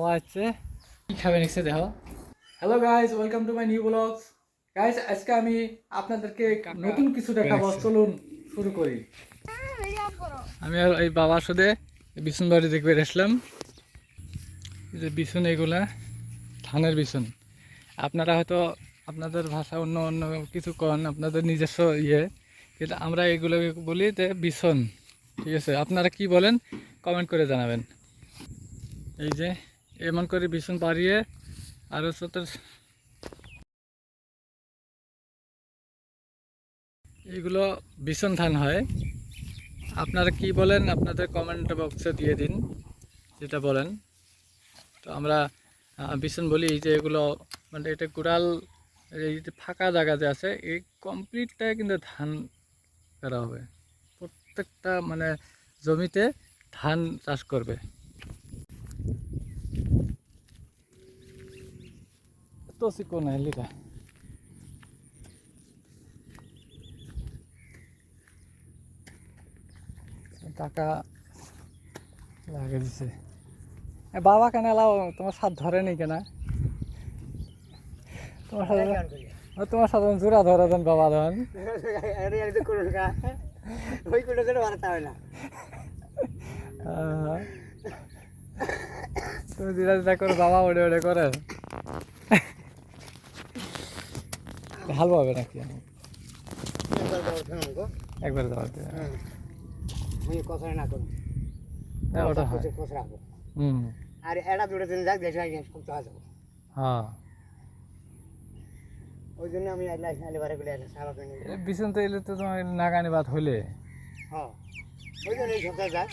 বাবা আছে কি খাবেন এসে দেখো। Hello guys, welcome to my new blogs. Guys, আজকে আমি আপনাদেরকে নতুন কিছু দেখাবো, চলুন শুরু করি। আমি আর এই বাবার সাথে বিছুন বাড়ি দেখবে আসলাম। এই যে বিছুন, এগুলা ধানের বিছুন। আপনারা হয়তো আপনাদের ভাষা অন্য অন্য কিছু কন, আপনাদের নিজস্ব কিন্তু আমরা এগুলো বলি যে বিছুন। ঠিক আছে, আপনারা কি বলেন কমেন্ট করে জানাবেন। এই যে এমন করে বিছুন পাড়িয়ে আরও এগুলো বিছুন ধান হয়। আপনারা কি বলেন আপনাদের কমেন্ট বক্সে দিয়ে দিন যেটা বলেন। তো আমরা বিছুন বলি। এই যে এগুলো মানে এটা কুড়াল, এই যে ফাঁকা জায়গা যে আছে এই কমপ্লিটটাই কিন্তু ধান করা হবে। প্রত্যেকটা মানে জমিতে ধান চাষ করবে। তো চিকন লিখা টাকা লাগে দিছে। বাবা কেন এলাও তোমার সাথ ধরে নি কেনা? তোমার সাথে জোড়া ধরে দেন বাবা ধন। তুমি দিদা দিদা করে বাবা ওড়ে ওড়ে করে হাল পাবে নাকি? একবার দেওয়া ওটা হয়। আর এটা দুটো দিন যাক দেশে করতে হবে। হ্যাঁ, ওই জন্য আমি বারে গুলো বিছুন তো এলে তো তোমার নাগানি বাদ হইলে। হ্যাঁ, ওই জন্য এই সপ্তাহে যাক।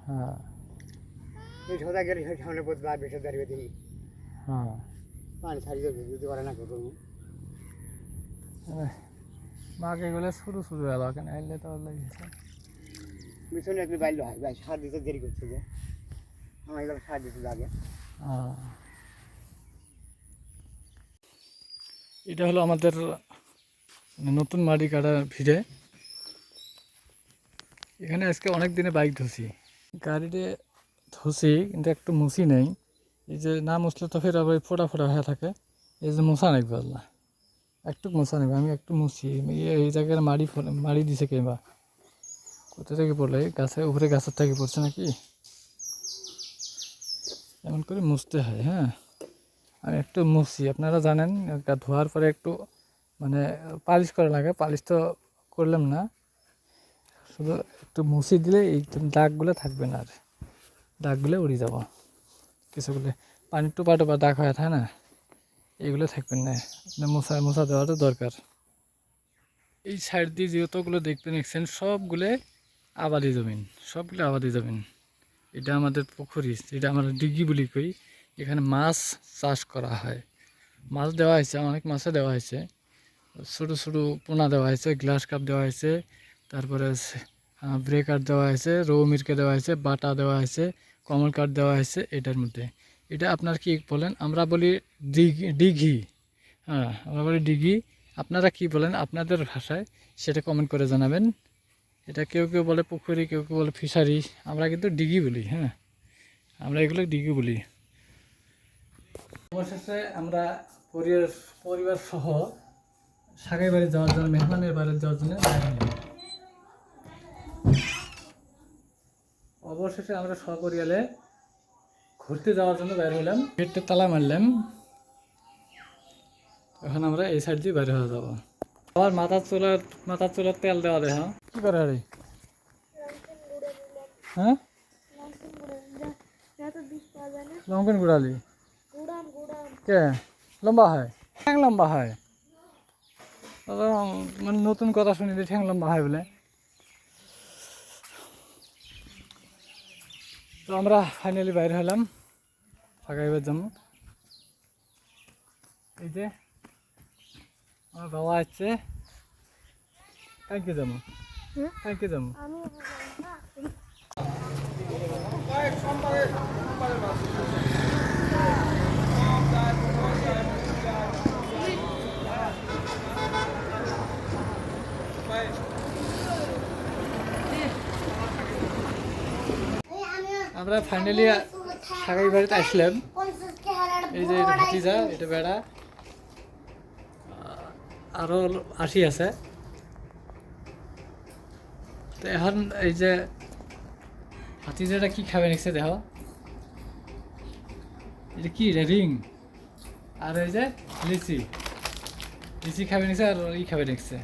হ্যাঁ এই সপ্তাহে গেলে সামনে পথ বা বেশি দাঁড়িয়ে দিই। হ্যাঁ, পানি ছাড়িয়ে যদি করে না করবো মাকে গেলে শুরু শুরু হলো কেন এলে তো লেগেছে। মিশনে একটু বাইল হয় ভাই, সার দিতে দেরি করছে যে আমার এগুলো সার দিতে লাগে। এটা হলো আমাদের নতুন মাটি কাটা ভিড়ে। এখানে আজকে অনেক দিনে বাইক ধুছি, গাড়িতে ধুছি কিন্তু একটু মুছি নেই। এই যে না মুছলে তো ফের আবার ফোটা ফোটা হয়ে থাকে। এই যে মোছা নেই বললা, একটু মোছা নেবে। আমি একটু মুছি, এই জায়গায় মাড়ি দিছে কিংবা কোথা থেকে পড়লে গাছের উপরে, গাছের থেকে পড়ছে নাকি, এমন করে মুছতে হয়। হ্যাঁ, আমি একটু মুছি। আপনারা জানেন ধোয়ার পরে একটু মানে পালিশ করা লাগে। পালিশ তো করলাম না, শুধু একটু মুছি দিলে এই দাগগুলো থাকবে না, আর দাগগুলো উড়ে যাব। কিছুগুলো পানির টোপা টোপা দাগ হয়ে থাকে না, এইগুলো থাকবেন না। মোছা দেওয়াটা দরকার। এই সাইড দিয়ে যতগুলো দেখবেন দেখছেন সবগুলো আবাদি জমিন, সবগুলো আবাদি জমিন। এটা আমাদের পুকুরি, যেটা আমরা ডিগি বলি কই। এখানে মাছ চাষ করা হয়। মাছ দেওয়া হয়েছে, অনেক মাছে দেওয়া হয়েছে। ছোটো ছোটো পোনা দেওয়া হয়েছে, গ্লাস কাপ দেওয়া হয়েছে, তারপরে ব্রেকার দেওয়া হয়েছে, রৌ মিরকে দেওয়া হয়েছে, বাটা দেওয়া হয়েছে, কমল কাঠ দেওয়া হয়েছে। এটার মধ্যে এটা আপনার কি বলেন? আমরা বলি ডিঘি। হ্যাঁ, আমরা বলি ডিঘি। আপনারা কি বলেন আপনাদের ভাষায় সেটা কমেন্ট করে জানাবেন। এটা কেউ কেউ বলে পুকুরি, কেউ কেউ বলে ফিশারি, আমরা কিন্তু ডিঘি বলি। হ্যাঁ, আমরা এগুলো ডিঘি বলি। অবশেষে আমরা পরিবার সহ সাগাই বাড়ি যাওয়ার জন্য, মেহমানের বাড়ি যাওয়ার জন্য অবশেষে আমরা সপরিয়ালে ঘুরতে যাওয়ার জন্য বের হলাম। গেটটা তালা মারলাম, এখন আমরা এই সাইড দিয়ে বের হয়ে যাবো। আবার মাথার চুলার তেল দেওয়া দেয়। হ্যাঁ, কি করে আরে? হ্যাঁ, লঙ্কন গুড়ালি কে লম্বা হয়, ঠ্যাং লম্বা হয়। মানে নতুন কথা শুনি যে ঠ্যাং লম্বা হয় বলে। তো আমরা ফাইনালি বাইরে হলাম ফাঁকাইবার জন্য। এই যে আমার বাবা আছে, কালকে যাবো, কালকে যাবো। আমরা ফাইনালি সাগাই বাড়িতে আসলাম, এই যে এটা ভাতিজা, এটা বেড়া, আরো 80 আছে। তো এখন এই যে ভাতিজাটা কি খাবে নিচ্ছে দেখো, এটা কি রিং, আর এই যে লিচি, লিচি খাবে নিচ্ছে আর ই খাবে নিচ্ছে।